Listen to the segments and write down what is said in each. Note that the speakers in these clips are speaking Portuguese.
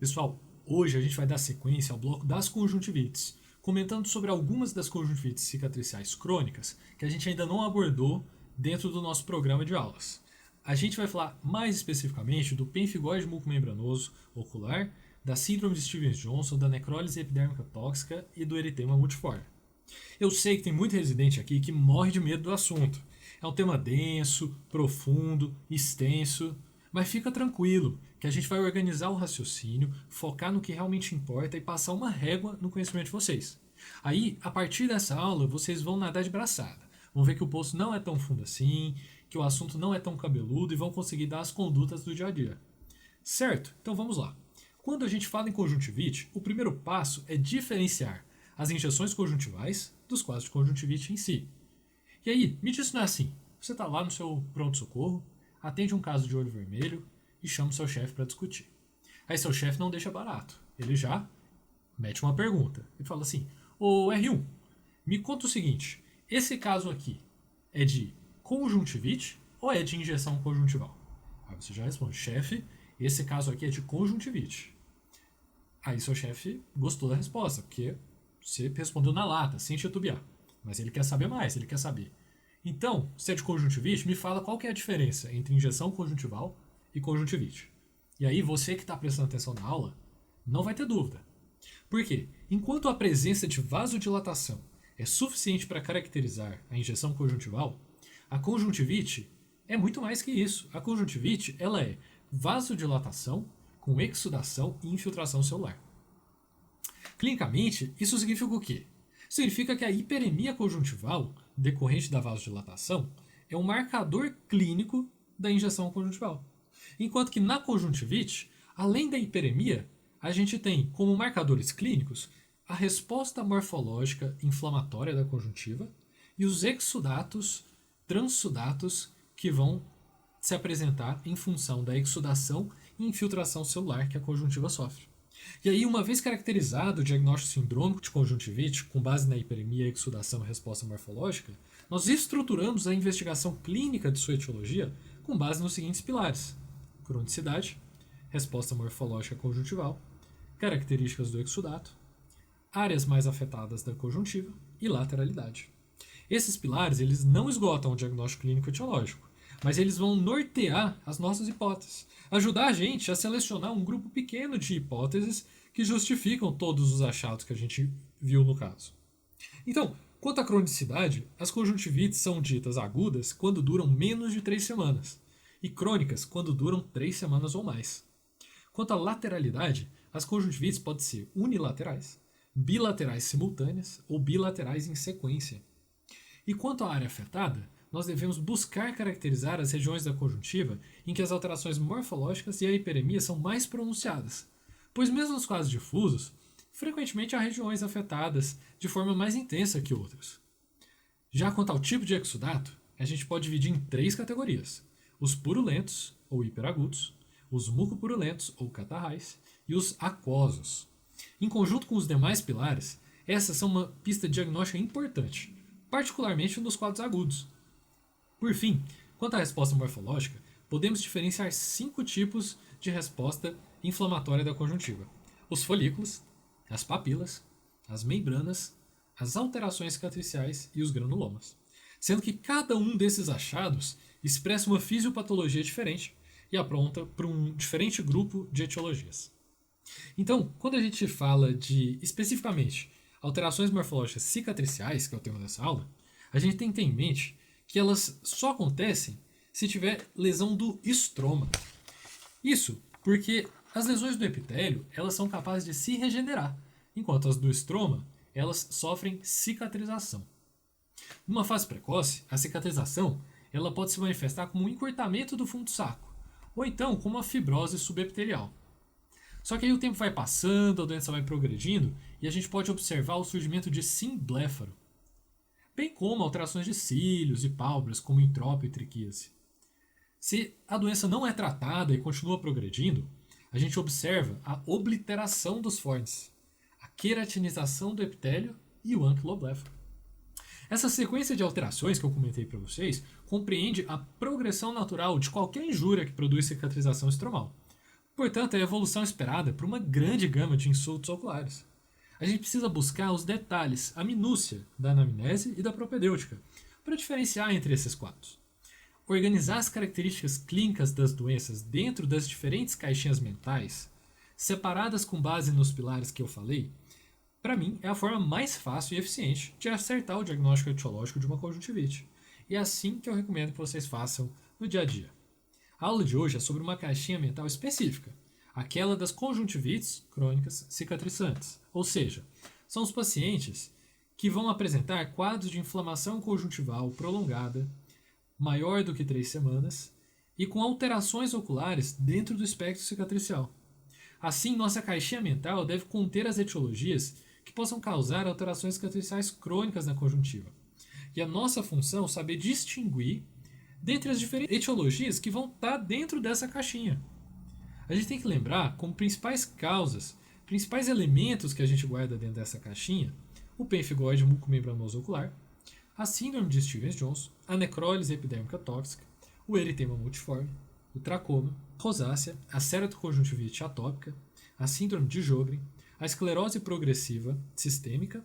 Pessoal, hoje a gente vai dar sequência ao bloco das conjuntivites, comentando sobre algumas das conjuntivites cicatriciais crônicas que a gente ainda não abordou dentro do nosso programa de aulas. A gente vai falar mais especificamente do pemphigoide mucomembranoso ocular, da síndrome de Stevens-Johnson, da necrólise epidérmica tóxica e do eritema multiforme. Eu sei que tem muito residente aqui que morre de medo do assunto. É um tema denso, profundo, extenso, mas fica tranquilo, que a gente vai organizar o raciocínio, focar no que realmente importa e passar uma régua no conhecimento de vocês. Aí, a partir dessa aula, vocês vão nadar de braçada. Vão ver que o poço não é tão fundo assim, que o assunto não é tão cabeludo e vão conseguir dar as condutas do dia a dia. Certo? Então vamos lá. Quando a gente fala em conjuntivite, o primeiro passo é diferenciar as injeções conjuntivais dos quadros de conjuntivite em si. E aí, me diz se não é assim. Você está lá no seu pronto-socorro, atende um caso de olho vermelho e chama o seu chefe para discutir. Aí seu chefe não deixa barato. Ele já mete uma pergunta. Ele fala assim, ô R1, me conta o seguinte, esse caso aqui é de conjuntivite ou é de injeção conjuntival? Aí você já responde, chefe, esse caso aqui é de conjuntivite. Aí seu chefe gostou da resposta, porque você respondeu na lata, sem titubear. Mas ele quer saber mais, ele quer saber. Então, se é de conjuntivite, me fala qual que é a diferença entre injeção conjuntival e conjuntivite. E aí você que está prestando atenção na aula, não vai ter dúvida. Por quê? Enquanto a presença de vasodilatação é suficiente para caracterizar a injeção conjuntival, a conjuntivite é muito mais que isso. A conjuntivite ela é vasodilatação com exsudação e infiltração celular. Clinicamente, isso significa o quê? Significa que a hiperemia conjuntival, decorrente da vasodilatação, é um marcador clínico da injeção conjuntival. Enquanto que na conjuntivite, além da hiperemia, a gente tem como marcadores clínicos a resposta morfológica inflamatória da conjuntiva e os exudatos, transsudatos que vão se apresentar em função da exudação e infiltração celular que a conjuntiva sofre. E aí, uma vez caracterizado o diagnóstico sindrômico de conjuntivite, com base na hiperemia, exudação e resposta morfológica, nós estruturamos a investigação clínica de sua etiologia com base nos seguintes pilares: cronicidade, resposta morfológica conjuntival, características do exudato, áreas mais afetadas da conjuntiva e lateralidade. Esses pilares eles não esgotam o diagnóstico clínico etiológico, mas eles vão nortear as nossas hipóteses, ajudar a gente a selecionar um grupo pequeno de hipóteses que justificam todos os achados que a gente viu no caso. Então, quanto à cronicidade, as conjuntivites são ditas agudas quando duram menos de 3 semanas e crônicas quando duram 3 semanas ou mais. Quanto à lateralidade, as conjuntivites podem ser unilaterais, bilaterais simultâneas ou bilaterais em sequência. E quanto à área afetada, nós devemos buscar caracterizar as regiões da conjuntiva em que as alterações morfológicas e a hiperemia são mais pronunciadas, pois mesmo nos casos difusos, frequentemente há regiões afetadas de forma mais intensa que outras. Já quanto ao tipo de exudato, a gente pode dividir em 3 categorias: os purulentos, ou hiperagudos, os mucopurulentos, ou catarrais, e os aquosos. Em conjunto com os demais pilares, essas são uma pista diagnóstica importante, particularmente nos quadros agudos. Por fim, quanto à resposta morfológica, podemos diferenciar 5 tipos de resposta inflamatória da conjuntiva: os folículos, as papilas, as membranas, as alterações cicatriciais e os granulomas, sendo que cada um desses achados expressa uma fisiopatologia diferente e apronta para um diferente grupo de etiologias. Então, quando a gente fala de, especificamente, alterações morfológicas cicatriciais, que é o tema dessa aula, a gente tem que ter em mente que elas só acontecem se tiver lesão do estroma. Isso porque as lesões do epitélio elas são capazes de se regenerar, enquanto as do estroma elas sofrem cicatrização. Numa fase precoce, a cicatrização ela pode se manifestar como um encurtamento do fundo do saco, ou então como uma fibrose subepitelial. Só que aí o tempo vai passando, a doença vai progredindo e a gente pode observar o surgimento de simbléfaro, bem como alterações de cílios e pálpebras, como entrópio e triquíase. Se a doença não é tratada e continua progredindo, a gente observa a obliteração dos fornes, a queratinização do epitélio e o anquilobléfaro. Essa sequência de alterações que eu comentei para vocês compreende a progressão natural de qualquer injúria que produz cicatrização estromal. Portanto, é a evolução esperada por uma grande gama de insultos oculares. A gente precisa buscar os detalhes, a minúcia da anamnese e da propedêutica, para diferenciar entre esses quadros. Organizar as características clínicas das doenças dentro das diferentes caixinhas mentais, separadas com base nos pilares que eu falei, para mim é a forma mais fácil e eficiente de acertar o diagnóstico etiológico de uma conjuntivite. E é assim que eu recomendo que vocês façam no dia a dia. A aula de hoje é sobre uma caixinha mental específica, aquela das conjuntivites crônicas cicatrizantes, ou seja, são os pacientes que vão apresentar quadros de inflamação conjuntival prolongada, maior do que 3 semanas, e com alterações oculares dentro do espectro cicatricial. Assim, nossa caixinha mental deve conter as etiologias que possam causar alterações cicatriciais crônicas na conjuntiva. E a nossa função é saber distinguir dentre as diferentes etiologias que vão estar dentro dessa caixinha. A gente tem que lembrar como principais causas, principais elementos que a gente guarda dentro dessa caixinha, o pemphigoide mucomembranoso ocular, a síndrome de Stevens-Johnson, a necrólise epidérmica tóxica, o eritema multiforme, o tracoma, a rosácea, a ceratoconjuntivite atópica, a síndrome de Sjögren, a esclerose progressiva sistêmica,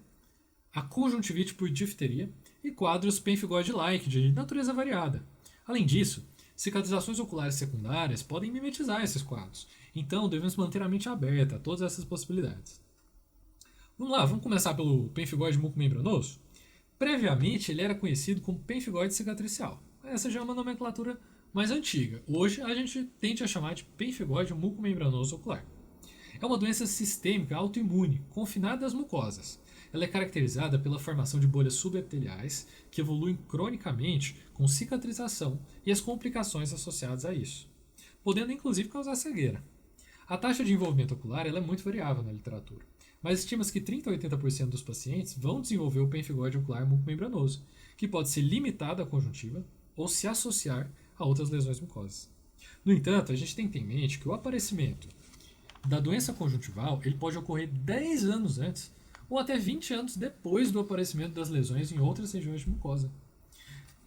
a conjuntivite por difteria e quadros pemphigoide-like de natureza variada. Além disso, cicatrizações oculares secundárias podem mimetizar esses quadros, então devemos manter a mente aberta a todas essas possibilidades. Vamos lá, vamos começar pelo pemphigoide mucomembranoso? Previamente, ele era conhecido como pemphigoide cicatricial. Essa já é uma nomenclatura mais antiga. Hoje, a gente tende a chamar de pemphigoide mucomembranoso ocular. É uma doença sistêmica autoimune, confinada às mucosas. Ela é caracterizada pela formação de bolhas subepiteliais que evoluem cronicamente com cicatrização e as complicações associadas a isso, podendo inclusive causar cegueira. A taxa de envolvimento ocular ela é muito variável na literatura, mas estima-se que 30 a 80% dos pacientes vão desenvolver o pemphigoide ocular mucomembranoso, que pode ser limitado à conjuntiva ou se associar a outras lesões mucosas. No entanto, a gente tem que ter em mente que o aparecimento da doença conjuntival ele pode ocorrer 10 anos antes ou até 20 anos depois do aparecimento das lesões em outras regiões de mucosa.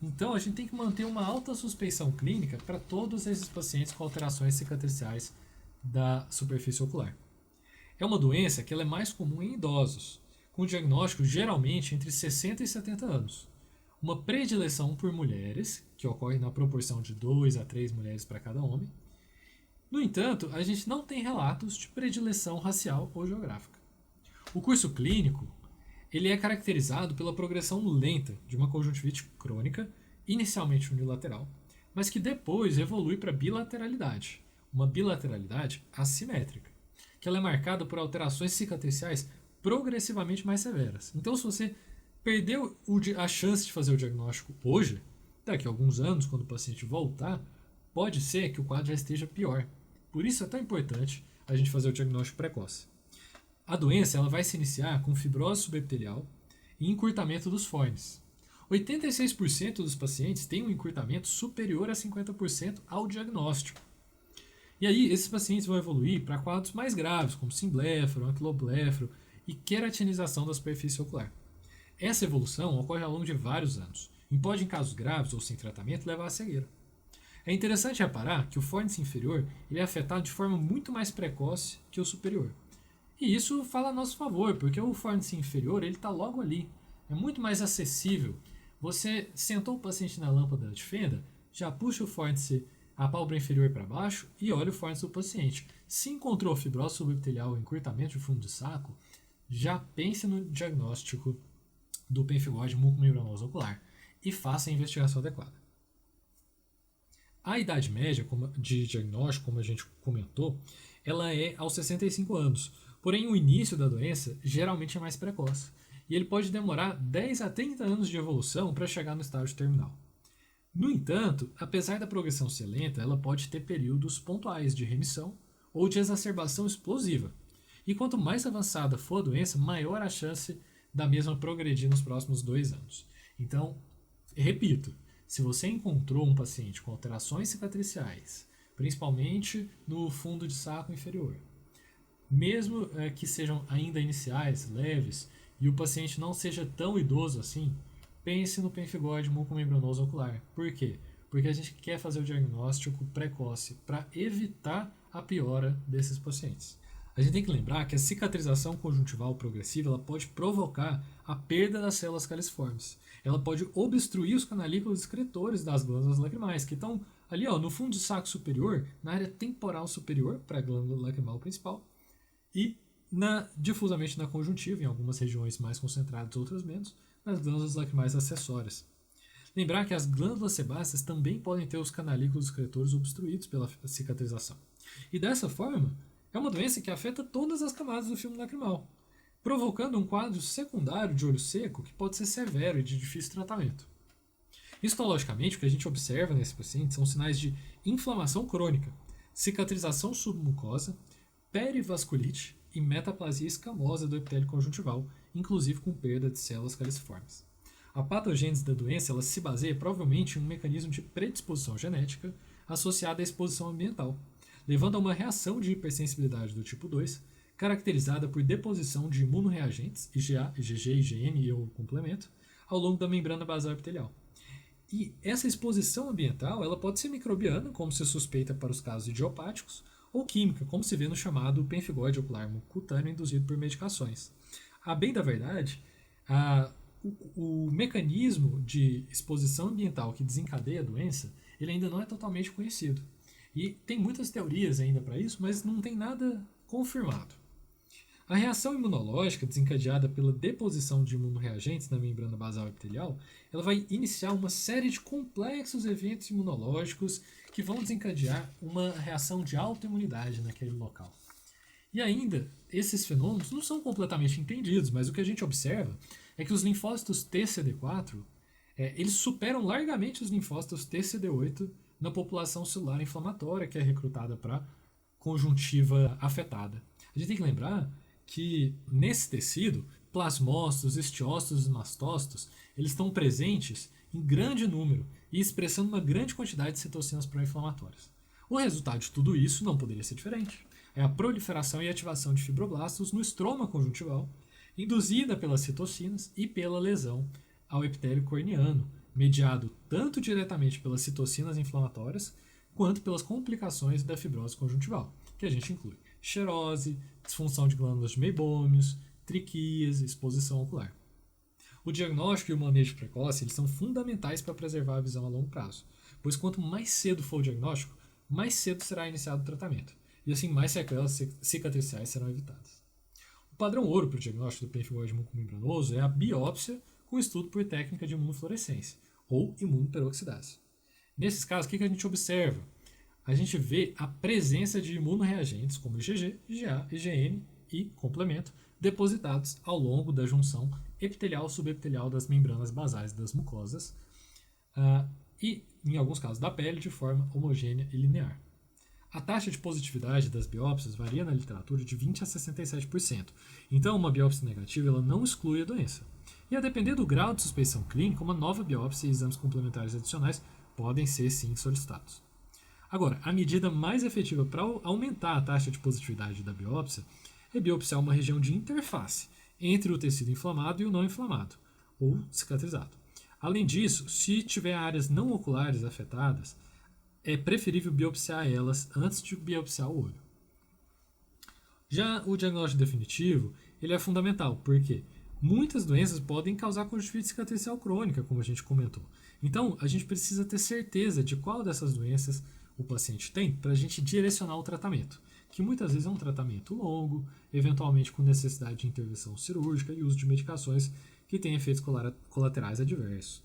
Então, a gente tem que manter uma alta suspeição clínica para todos esses pacientes com alterações cicatriciais da superfície ocular. É uma doença que ela é mais comum em idosos, com diagnóstico geralmente entre 60 e 70 anos. Uma predileção por mulheres, que ocorre na proporção de 2 a 3 mulheres para cada homem. No entanto, a gente não tem relatos de predileção racial ou geográfica. O curso clínico ele é caracterizado pela progressão lenta de uma conjuntivite crônica, inicialmente unilateral, mas que depois evolui para bilateralidade, uma bilateralidade assimétrica, que ela é marcada por alterações cicatriciais progressivamente mais severas. Então, se você perdeu a chance de fazer o diagnóstico hoje, daqui a alguns anos, quando o paciente voltar, pode ser que o quadro já esteja pior. Por isso é tão importante a gente fazer o diagnóstico precoce. A doença ela vai se iniciar com fibrose subepitelial e encurtamento dos fornes. 86% dos pacientes têm um encurtamento superior a 50% ao diagnóstico. E aí, esses pacientes vão evoluir para quadros mais graves, como simblefro, anquiloblefro e queratinização da superfície ocular. Essa evolução ocorre ao longo de vários anos e pode, em casos graves ou sem tratamento, levar à cegueira. É interessante reparar que o fórnice inferior ele é afetado de forma muito mais precoce que o superior. E isso fala a nosso favor, porque o fórnice inferior está logo ali, é muito mais acessível. Você sentou o paciente na lâmpada de fenda, já puxa o fórnice, a pálpebra inferior para baixo e olha o fórnice do paciente. Se encontrou fibrose subepitelial ou encurtamento de fundo de saco, já pense no diagnóstico do pemphigoide mucomembranoso ocular e faça a investigação adequada. A idade média de diagnóstico, como a gente comentou, ela é aos 65 anos. Porém, o início da doença geralmente é mais precoce. E ele pode demorar 10 a 30 anos de evolução para chegar no estágio terminal. No entanto, apesar da progressão ser lenta, ela pode ter períodos pontuais de remissão ou de exacerbação explosiva. E quanto mais avançada for a doença, maior a chance da mesma progredir nos próximos 2 anos. Então, repito, se você encontrou um paciente com alterações cicatriciais, principalmente no fundo de saco inferior, mesmo que sejam ainda iniciais, leves, e o paciente não seja tão idoso assim, pense no pemphigoide mucomembranoso ocular. Por quê? porque a gente quer fazer o diagnóstico precoce para evitar a piora desses pacientes. A gente tem que lembrar que a cicatrização conjuntival progressiva ela pode provocar a perda das células califormes. Ela pode obstruir os canalículos excretores das glândulas lacrimais, que estão ali no fundo do saco superior, na área temporal superior, para a glândula lacrimal principal, e difusamente na conjuntiva, em algumas regiões mais concentradas, outras menos, nas glândulas lacrimais acessórias. Lembrar que as glândulas sebáceas também podem ter os canalículos excretores obstruídos pela cicatrização. E dessa forma, é uma doença que afeta todas as camadas do filme lacrimal, provocando um quadro secundário de olho seco que pode ser severo e de difícil tratamento. Histologicamente, o que a gente observa nesse paciente são sinais de inflamação crônica, cicatrização submucosa, perivasculite e metaplasia escamosa do epitélio conjuntival, inclusive com perda de células caliciformes. A patogênese da doença ela se baseia provavelmente em um mecanismo de predisposição genética associado à exposição ambiental, levando a uma reação de hipersensibilidade do tipo 2, caracterizada por deposição de imunorreagentes, IgA, IgG, IgN e o complemento, ao longo da membrana basal epitelial. E essa exposição ambiental ela pode ser microbiana, como se suspeita para os casos idiopáticos, ou química, como se vê no chamado pemphigoide ocular cutâneo induzido por medicações. A bem da verdade, o mecanismo de exposição ambiental que desencadeia a doença ele ainda não é totalmente conhecido. E tem muitas teorias ainda para isso, mas não tem nada confirmado. A reação imunológica desencadeada pela deposição de imunorreagentes na membrana basal epitelial, ela vai iniciar uma série de complexos eventos imunológicos que vão desencadear uma reação de autoimunidade naquele local. E ainda, esses fenômenos não são completamente entendidos, mas o que a gente observa é que os linfócitos TCD4 eles superam largamente os linfócitos TCD8 na população celular inflamatória que é recrutada para conjuntiva afetada. A gente tem que lembrar que nesse tecido, plasmócitos, estiócitos e mastócitos, eles estão presentes em grande número e expressando uma grande quantidade de citocinas pró-inflamatórias. O resultado de tudo isso não poderia ser diferente. É a proliferação e ativação de fibroblastos no estroma conjuntival, induzida pelas citocinas e pela lesão ao epitélio corneano, mediado tanto diretamente pelas citocinas inflamatórias quanto pelas complicações da fibrose conjuntival, que a gente inclui xerose, disfunção de glândulas de meibômios, triquias, exposição ocular. O diagnóstico e o manejo precoce eles são fundamentais para preservar a visão a longo prazo, pois quanto mais cedo for o diagnóstico, mais cedo será iniciado o tratamento, e assim mais sequelas cicatriciais serão evitadas. O padrão ouro para o diagnóstico do pemphigoide mucomembranoso é a biópsia com estudo por técnica de imunofluorescência, ou imunoperoxidase. Nesses casos, o que a gente observa? A gente vê a presença de imunorreagentes como IgG, IgA, IgN e complemento depositados ao longo da junção epitelial-subepitelial das membranas basais das mucosas e, em alguns casos, da pele de forma homogênea e linear. A taxa de positividade das biópsias varia na literatura de 20% a 67%. Então, uma biópsia negativa ela não exclui a doença. E a depender do grau de suspeição clínica, uma nova biópsia e exames complementares adicionais podem ser, sim, solicitados. Agora, a medida mais efetiva para aumentar a taxa de positividade da biópsia é biopsiar uma região de interface entre o tecido inflamado e o não inflamado, ou cicatrizado. Além disso, se tiver áreas não oculares afetadas, é preferível biopsiar elas antes de biopsiar o olho. Já o diagnóstico definitivo ele é fundamental, porque muitas doenças podem causar conjuntivite cicatricial crônica, como a gente comentou. Então, a gente precisa ter certeza de qual dessas doenças o paciente tem para a gente direcionar o tratamento, que muitas vezes é um tratamento longo, eventualmente com necessidade de intervenção cirúrgica e uso de medicações que têm efeitos colaterais adversos.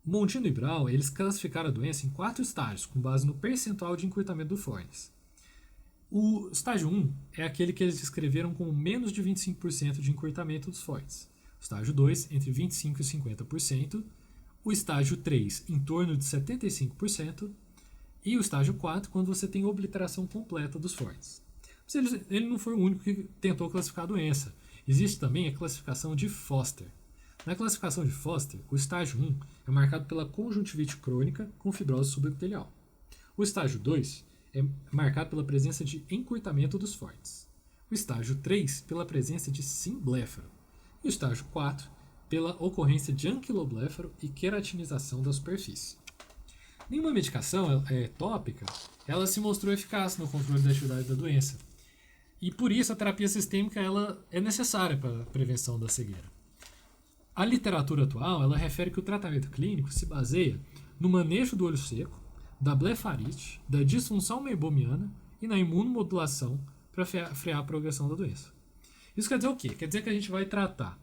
Mondino e Brown eles classificaram a doença em 4 estágios, com base no percentual de encurtamento do fornis. O estágio 1 é aquele que eles descreveram com menos de 25% de encurtamento dos fornis. O estágio 2, entre 25% e 50%. O estágio 3, em torno de 75%. E o estágio 4, quando você tem obliteração completa dos fornis. Mas ele não foi o único que tentou classificar a doença. Existe também a classificação de Foster. Na classificação de Foster, o estágio 1 é marcado pela conjuntivite crônica com fibrose subepitelial. O estágio 2 é marcado pela presença de encurtamento dos fornis. O estágio 3 pela presença de simbléfaro. E o estágio 4 pela ocorrência de anquilobléfaro e queratinização da superfície. Nenhuma medicação tópica ela se mostrou eficaz no controle da atividade da doença. E por isso a terapia sistêmica ela é necessária para a prevenção da cegueira. A literatura atual ela refere que o tratamento clínico se baseia no manejo do olho seco, da blefarite, da disfunção meibomiana e na imunomodulação para frear a progressão da doença. Isso quer dizer o quê? Quer dizer que a gente vai tratar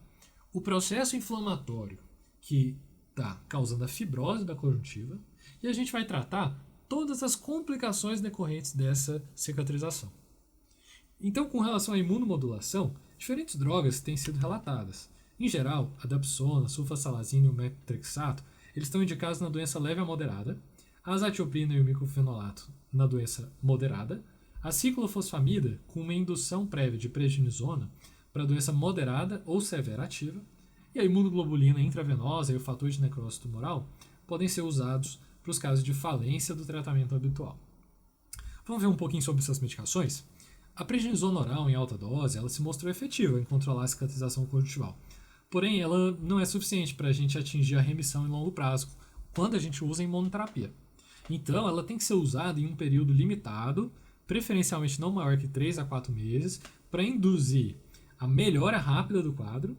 o processo inflamatório que está causando a fibrose da conjuntiva e a gente vai tratar todas as complicações decorrentes dessa cicatrização. Então, com relação à imunomodulação, diferentes drogas têm sido relatadas. Em geral, a dapsona, sulfasalazina e o metrexato, eles estão indicados na doença leve a moderada, a azatioprina e o micofenolato na doença moderada, a ciclofosfamida com uma indução prévia de prednisona para a doença moderada ou severa ativa, e a imunoglobulina intravenosa e o fator de necrose tumoral podem ser usados para os casos de falência do tratamento habitual. Vamos ver um pouquinho sobre essas medicações? A prednisona oral em alta dose ela se mostrou efetiva em controlar a cicatrização conjuntival. Porém, ela não é suficiente para a gente atingir a remissão em longo prazo, quando a gente usa em monoterapia. Então, ela tem que ser usada em um período limitado, preferencialmente não maior que 3 a 4 meses, para induzir a melhora rápida do quadro,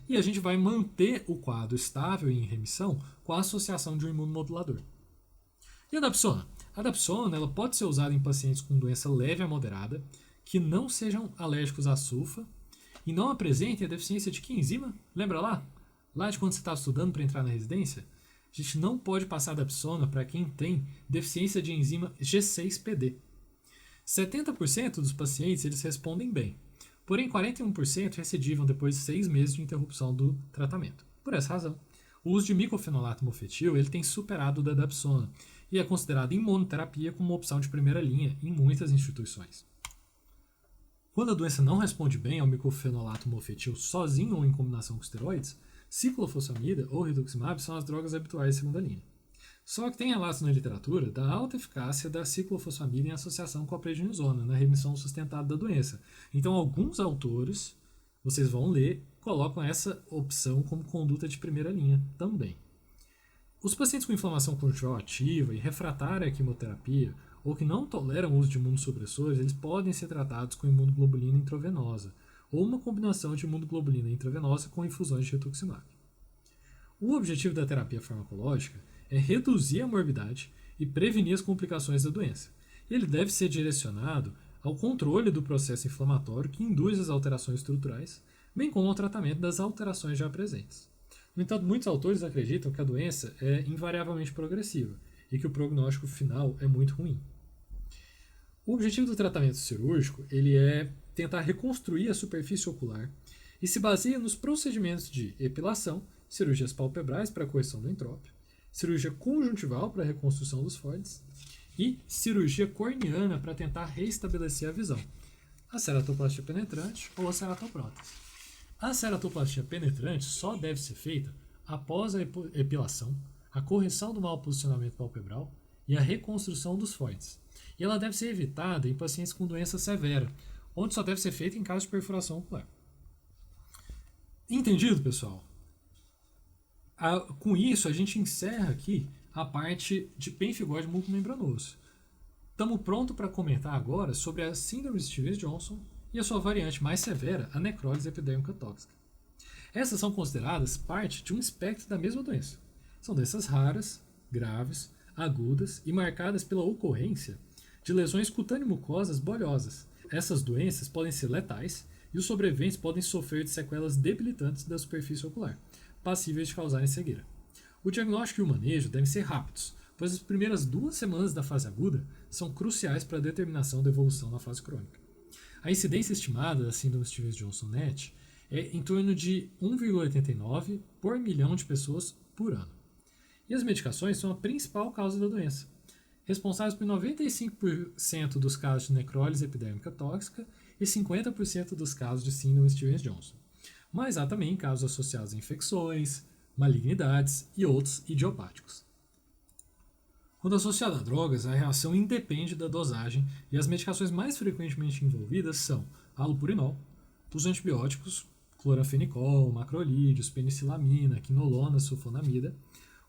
e a gente vai manter o quadro estável e em remissão com a associação de um imunomodulador. E a dapsona? A dapsona ela pode ser usada em pacientes com doença leve a moderada, que não sejam alérgicos à sulfa, e não apresentem a deficiência de que enzima? Lembra lá? Lá de quando você estava estudando para entrar na residência? A gente não pode passar dapsona para quem tem deficiência de enzima G6PD. 70% dos pacientes eles respondem bem, porém 41% recidivam depois de 6 meses de interrupção do tratamento. Por essa razão, o uso de micofenolato mofetil ele tem superado o da dapsona e é considerado em monoterapia como uma opção de primeira linha em muitas instituições. Quando a doença não responde bem ao micofenolato mofetil sozinho ou em combinação com esteroides, ciclofosfamida ou rituximab são as drogas habituais de segunda linha. Só que tem relatos na literatura da alta eficácia da ciclofosfamida em associação com a prednisona na remissão sustentada da doença. Então, alguns autores, vocês vão ler, colocam essa opção como conduta de primeira linha também. Os pacientes com inflamação conjuntival ativa e refratária à quimioterapia ou que não toleram o uso de imunossupressores, eles podem ser tratados com imunoglobulina intravenosa ou uma combinação de imunoglobulina intravenosa com infusões de rituximab. O objetivo da terapia farmacológica é reduzir a morbidade e prevenir as complicações da doença. Ele deve ser direcionado ao controle do processo inflamatório que induz as alterações estruturais, bem como ao tratamento das alterações já presentes. No entanto, muitos autores acreditam que a doença é invariavelmente progressiva e que o prognóstico final é muito ruim. O objetivo do tratamento cirúrgico ele é tentar reconstruir a superfície ocular e se baseia nos procedimentos de epilação, cirurgias palpebrais para a correção do entrópio, cirurgia conjuntival para a reconstrução dos foides e cirurgia corneana para tentar restabelecer a visão, a ceratoplastia penetrante ou a ceratoprótese. A ceratoplastia penetrante só deve ser feita após a epilação, a correção do mau posicionamento palpebral e a reconstrução dos foides. E ela deve ser evitada em pacientes com doença severa, onde só deve ser feita em caso de perfuração ocular. Entendido, pessoal? Com isso, a gente encerra aqui a parte de pemphigoide multimembranoso. Estamos prontos para comentar agora sobre a síndrome de Stevens-Johnson e a sua variante mais severa, a necrólise epidêmica tóxica. Essas são consideradas parte de um espectro da mesma doença. São doenças raras, graves, agudas e marcadas pela ocorrência de lesões cutâneo-mucosas bolhosas. Essas doenças podem ser letais e os sobreviventes podem sofrer de sequelas debilitantes da superfície ocular, passíveis de causarem cegueira. O diagnóstico e o manejo devem ser rápidos, pois as primeiras 2 semanas da fase aguda são cruciais para a determinação da evolução na fase crônica. A incidência estimada da síndrome Stevens-Johnson-NET é em torno de 1,89 por milhão de pessoas por ano. E as medicações são a principal causa da doença, responsáveis por 95% dos casos de necrólise epidêmica tóxica e 50% dos casos de síndrome Stevens-Johnson. Mas há também casos associados a infecções, malignidades e outros idiopáticos. Quando associado a drogas, a reação independe da dosagem e as medicações mais frequentemente envolvidas são halopurinol, os antibióticos, cloranfenicol, macrolídeos, penicilamina, quinolona, sulfonamida,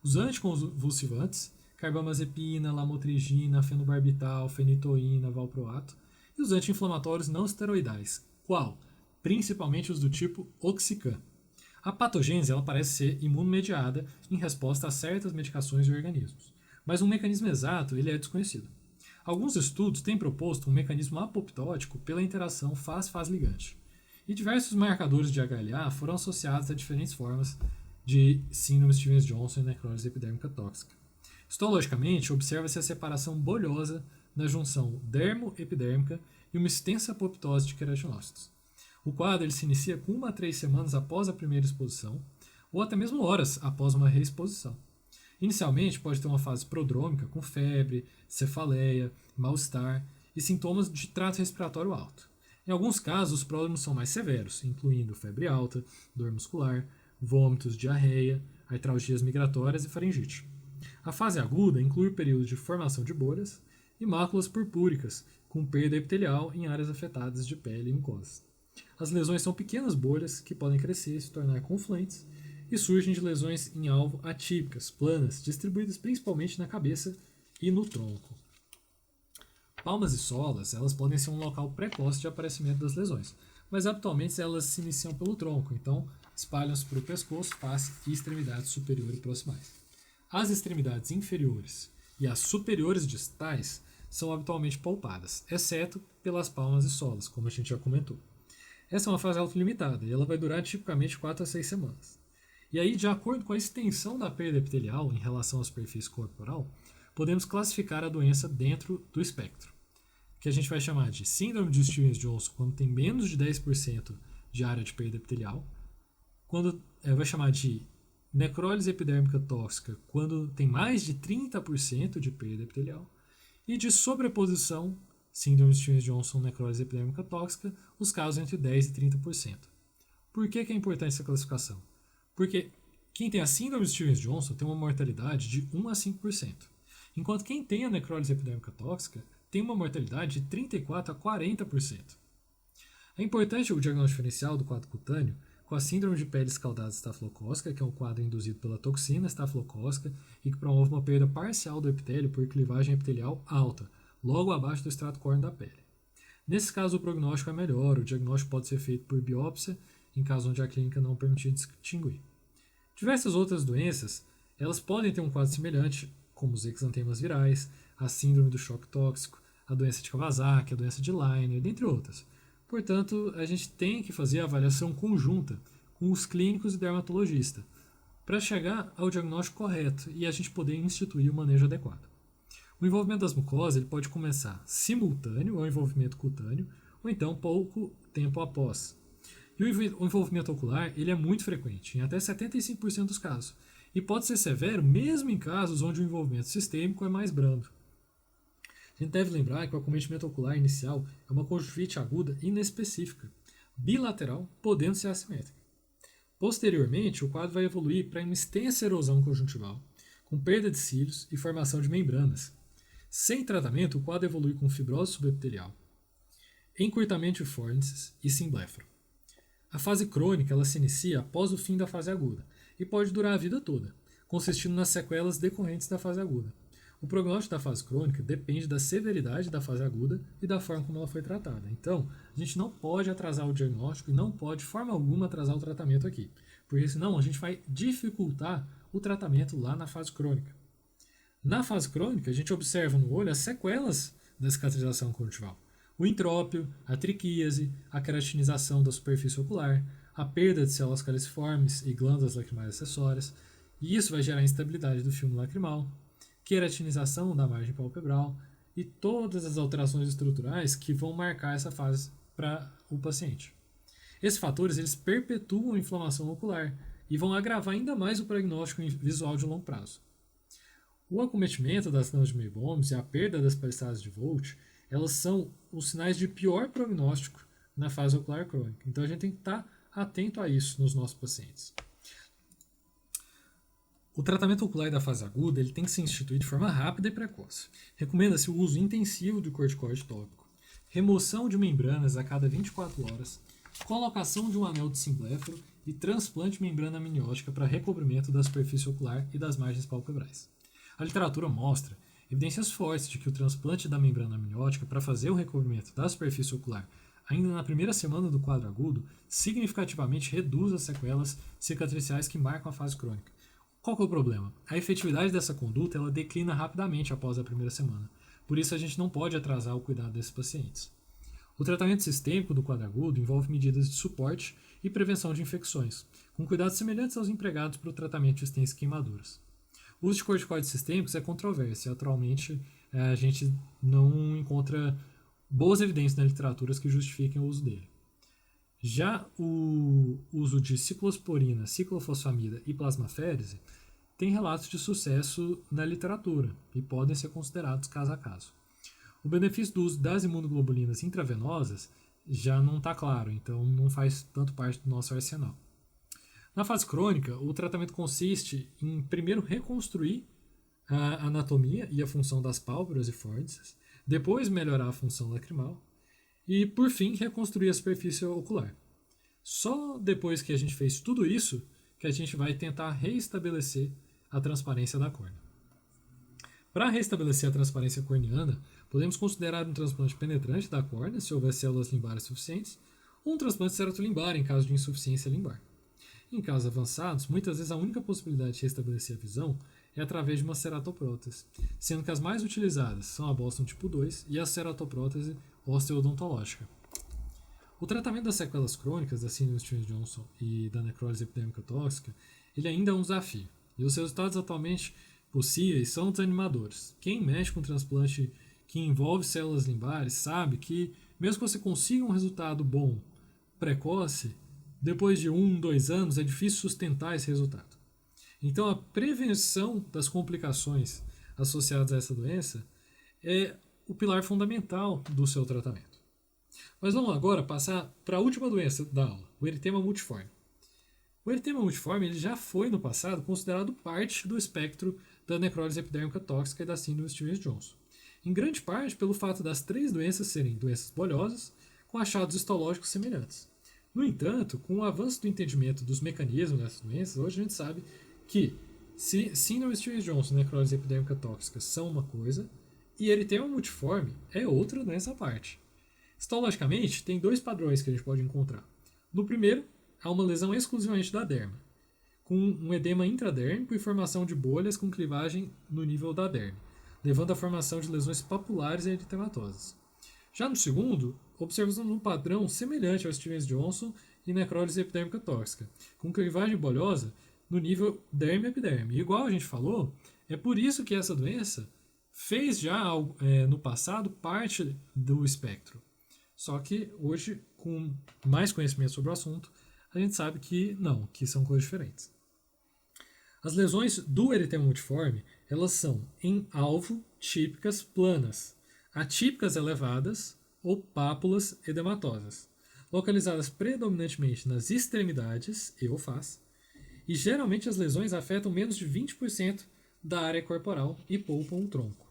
os anticonvulsivantes, carbamazepina, lamotrigina, fenobarbital, fenitoína, valproato, e os anti-inflamatórios não esteroidais. Qual? Principalmente os do tipo Oxycan. A patogênese ela parece ser imunomediada em resposta a certas medicações e organismos, mas um mecanismo exato ele é desconhecido. Alguns estudos têm proposto um mecanismo apoptótico pela interação faz-faz ligante, e diversos marcadores de HLA foram associados a diferentes formas de síndrome Stevens-Johnson e necrólise epidérmica tóxica. Histologicamente, observa-se a separação bolhosa na junção dermo-epidérmica e uma extensa apoptose de queratinócitos. O quadro ele se inicia com 1 a 3 semanas após a primeira exposição, ou até mesmo horas após uma reexposição. Inicialmente, pode ter uma fase prodrômica com febre, cefaleia, mal-estar e sintomas de trato respiratório alto. Em alguns casos, os pródromos são mais severos, incluindo febre alta, dor muscular, vômitos, diarreia, artralgias migratórias e faringite. A fase aguda inclui o período de formação de bolhas e máculas purpúricas, com perda epitelial em áreas afetadas de pele e mucosas. As lesões são pequenas bolhas que podem crescer e se tornar confluentes e surgem de lesões em alvo atípicas, planas, distribuídas principalmente na cabeça e no tronco. Palmas e solas, elas podem ser um local precoce de aparecimento das lesões, mas habitualmente elas se iniciam pelo tronco, então espalham-se para o pescoço, face e extremidades superiores e proximais. As extremidades inferiores e as superiores distais são habitualmente palpadas, exceto pelas palmas e solas, como a gente já comentou. Essa é uma fase autolimitada e ela vai durar tipicamente 4 a 6 semanas. E aí, de acordo com a extensão da perda epitelial em relação à superfície corporal, podemos classificar a doença dentro do espectro, que a gente vai chamar de síndrome de Stevens-Johnson quando tem menos de 10% de área de perda epitelial, quando vai chamar de necrólise epidérmica tóxica quando tem mais de 30% de perda epitelial, e de sobreposição, síndrome de Stevens-Johnson, necrólise epidérmica tóxica, os casos entre 10% e 30%. Por que é importante essa classificação? Porque quem tem a síndrome de Stevens-Johnson tem uma mortalidade de 1 a 5%, enquanto quem tem a necrólise epidérmica tóxica tem uma mortalidade de 34 a 40%. É importante o diagnóstico diferencial do quadro cutâneo com a síndrome de pele escaldada estafilocócica, que é um quadro induzido pela toxina estafilocócica e que promove uma perda parcial do epitélio por clivagem epitelial alta, logo abaixo do extrato córneo da pele. Nesse caso, o prognóstico é melhor, o diagnóstico pode ser feito por biópsia, em caso onde a clínica não permitir distinguir. Diversas outras doenças, elas podem ter um quadro semelhante, como os exantemas virais, a síndrome do choque tóxico, a doença de Kawasaki, a doença de Leiner, dentre outras. Portanto, a gente tem que fazer a avaliação conjunta com os clínicos e dermatologista para chegar ao diagnóstico correto e a gente poder instituir o manejo adequado. O envolvimento das mucosas ele pode começar simultâneo ao envolvimento cutâneo ou então pouco tempo após. E o envolvimento ocular ele é muito frequente, em até 75% dos casos, e pode ser severo mesmo em casos onde o envolvimento sistêmico é mais brando. A gente deve lembrar que o acometimento ocular inicial é uma conjuntivite aguda inespecífica, bilateral, podendo ser assimétrica. Posteriormente, o quadro vai evoluir para uma extensa erosão conjuntival, com perda de cílios e formação de membranas. Sem tratamento, o quadro evolui com fibrose subepitelial, encurtamento de fórnices e simblefro. A fase crônica ela se inicia após o fim da fase aguda e pode durar a vida toda, consistindo nas sequelas decorrentes da fase aguda. O prognóstico da fase crônica depende da severidade da fase aguda e da forma como ela foi tratada. Então, a gente não pode atrasar o diagnóstico e não pode, de forma alguma, atrasar o tratamento aqui, porque senão a gente vai dificultar o tratamento lá na fase crônica. Na fase crônica, a gente observa no olho as sequelas da cicatrização conjuntival. O entrópio, a triquíase, a queratinização da superfície ocular, a perda de células caliciformes e glândulas lacrimais acessórias, e isso vai gerar instabilidade do filme lacrimal, queratinização da margem palpebral e todas as alterações estruturais que vão marcar essa fase para o paciente. Esses fatores eles perpetuam a inflamação ocular e vão agravar ainda mais o prognóstico visual de longo prazo. O acometimento das nãos de Meibomian e a perda das palisadas de Vogt elas são os sinais de pior prognóstico na fase ocular crônica. Então a gente tem que estar atento a isso nos nossos pacientes. O tratamento ocular da fase aguda ele tem que ser instituído de forma rápida e precoce. Recomenda-se o uso intensivo do corticoide tópico, remoção de membranas a cada 24 horas, colocação de um anel de simblefro e transplante de membrana amniótica para recobrimento da superfície ocular e das margens palpebrais. A literatura mostra evidências fortes de que o transplante da membrana amniótica para fazer o recobrimento da superfície ocular ainda na primeira semana do quadro agudo significativamente reduz as sequelas cicatriciais que marcam a fase crônica. Qual que é o problema? A efetividade dessa conduta ela declina rapidamente após a primeira semana. Por isso a gente não pode atrasar o cuidado desses pacientes. O tratamento sistêmico do quadro agudo envolve medidas de suporte e prevenção de infecções, com cuidados semelhantes aos empregados para o tratamento de estensas e queimaduras. O uso de corticoides sistêmicos é controverso e atualmente a gente não encontra boas evidências na literatura que justifiquem o uso dele. Já o uso de ciclosporina, ciclofosfamida e plasmaférese tem relatos de sucesso na literatura e podem ser considerados caso a caso. O benefício do uso das imunoglobulinas intravenosas já não está claro, então não faz tanto parte do nosso arsenal. Na fase crônica, o tratamento consiste em primeiro reconstruir a anatomia e a função das pálpebras e fórdices, depois melhorar a função lacrimal e, por fim, reconstruir a superfície ocular. Só depois que a gente fez tudo isso que a gente vai tentar reestabelecer a transparência da córnea. Para restabelecer a transparência corneana, podemos considerar um transplante penetrante da córnea, se houver células limbares suficientes, ou um transplante ceratolimbar em caso de insuficiência limbar. Em casos avançados, muitas vezes a única possibilidade de restabelecer a visão é através de uma ceratoprótese, sendo que as mais utilizadas são a Boston tipo 2 e a ceratoprótese osteodontológica. O tratamento das sequelas crônicas da síndrome Stevens-Johnson e da necrólise epidêmica tóxica ele ainda é um desafio, e os resultados atualmente possíveis são desanimadores. Quem mexe com transplante que envolve células limbares sabe que, mesmo que você consiga um resultado bom precoce, depois de 2 anos é difícil sustentar esse resultado. Então, a prevenção das complicações associadas a essa doença é o pilar fundamental do seu tratamento. Mas vamos agora passar para a última doença da aula, o eritema multiforme. O eritema multiforme ele já foi, no passado, considerado parte do espectro da necrólise epidérmica tóxica e da síndrome Stevens-Johnson. Em grande parte pelo fato das 3 doenças serem doenças bolhosas, com achados histológicos semelhantes. No entanto, com o avanço do entendimento dos mecanismos dessas doenças, hoje a gente sabe que síndrome Stevens-Johnson e necrólise epidérmica tóxica são uma coisa e eritema multiforme é outra doença à parte. Histologicamente, tem 2 padrões que a gente pode encontrar. No primeiro, há uma lesão exclusivamente da derma, com um edema intradérmico e formação de bolhas com clivagem no nível da derme, levando à formação de lesões papulares e eritematosas. Já no segundo, observamos um padrão semelhante ao Stevens-Johnson e necrólise epidérmica tóxica, com clivagem bolhosa no nível derme-epiderme. Igual a gente falou, é por isso que essa doença fez já no passado parte do espectro. Só que hoje, com mais conhecimento sobre o assunto, a gente sabe que não, que são coisas diferentes. As lesões do eritema multiforme, elas são em alvo típicas planas, atípicas elevadas ou pápulas edematosas, localizadas predominantemente nas extremidades e ou face, e geralmente as lesões afetam menos de 20% da área corporal e poupam o tronco.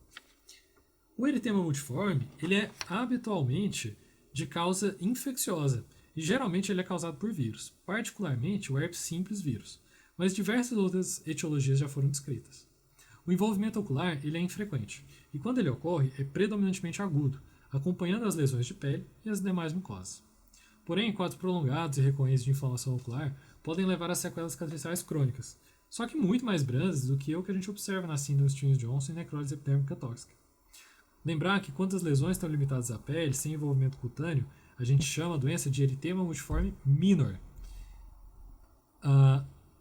O eritema multiforme ele é habitualmente de causa infecciosa e geralmente ele é causado por vírus, particularmente o herpes simples vírus, mas diversas outras etiologias já foram descritas. O envolvimento ocular ele é infrequente e quando ele ocorre é predominantemente agudo, acompanhando as lesões de pele e as demais mucosas. Porém, quadros prolongados e recorrentes de inflamação ocular podem levar a sequelas cicatriciais crônicas, só que muito mais brandas do que o que a gente observa na síndrome Stevens-Johnson e necrólise epidérmica tóxica. Lembrar que quando as lesões estão limitadas à pele, sem envolvimento cutâneo, a gente chama a doença de eritema multiforme minor.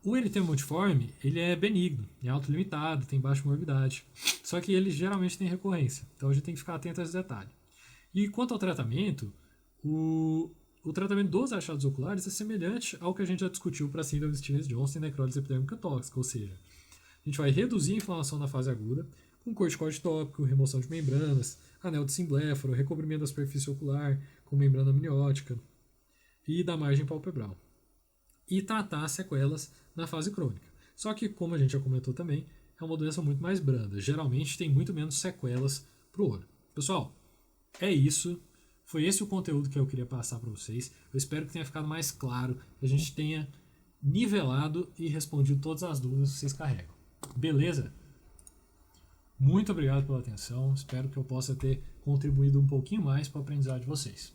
O eritema multiforme ele é benigno, é autolimitado, tem baixa morbidade, só que ele geralmente tem recorrência, então a gente tem que ficar atento a esse detalhe. E quanto ao tratamento, o tratamento dos achados oculares é semelhante ao que a gente já discutiu para a síndrome de Stevens-Johnson e necrólise epidérmica tóxica, ou seja, a gente vai reduzir a inflamação na fase aguda com corticoide tópico, remoção de membranas, anel de simbléforo, recobrimento da superfície ocular com membrana amniótica e da margem palpebral. E tratar as sequelas na fase crônica. Só que, como a gente já comentou também, é uma doença muito mais branda. Geralmente tem muito menos sequelas para o olho. Pessoal, é isso. Foi esse o conteúdo que eu queria passar para vocês. Eu espero que tenha ficado mais claro, que a gente tenha nivelado e respondido todas as dúvidas que vocês carregam. Beleza? Muito obrigado pela atenção. Espero que eu possa ter contribuído um pouquinho mais para o aprendizado de vocês.